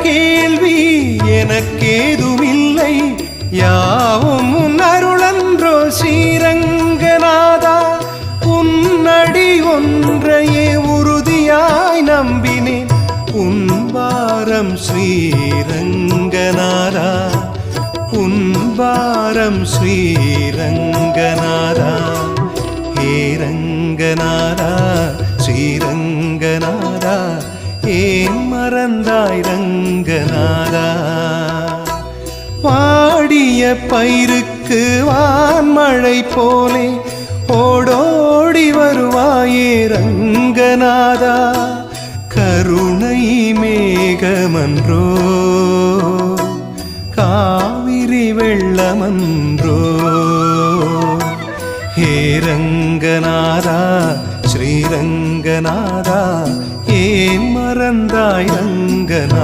கேள்வி எனக்கேதுமில்லை, யாவும் உன் அருளன்றோ ஸ்ரீரங்கநாதா. உன்னடி ஒன்றையே உறுதியாய் நம்பினேன், உன் வாரம் ஸ்ரீரங்கநாதா, உன் வாரம் ஸ்ரீரங்கநாதா. ஹே ரங்கநாதா ஸ்ரீரங்கநாதா, ஏன் மறந்தாய் ரங்கநாதா. வாடிய பயிருக்கு வான்மழை போலே ஓடோடி வருவாயே ரங்கநாதா. கருணை மேகமன்றோ காவிரி வெள்ளமன்றோ. ஹே ரங்கநாதா ஸ்ரீரங்கநாதா, ஏன் மறந்தாய் ரங்கநாதா.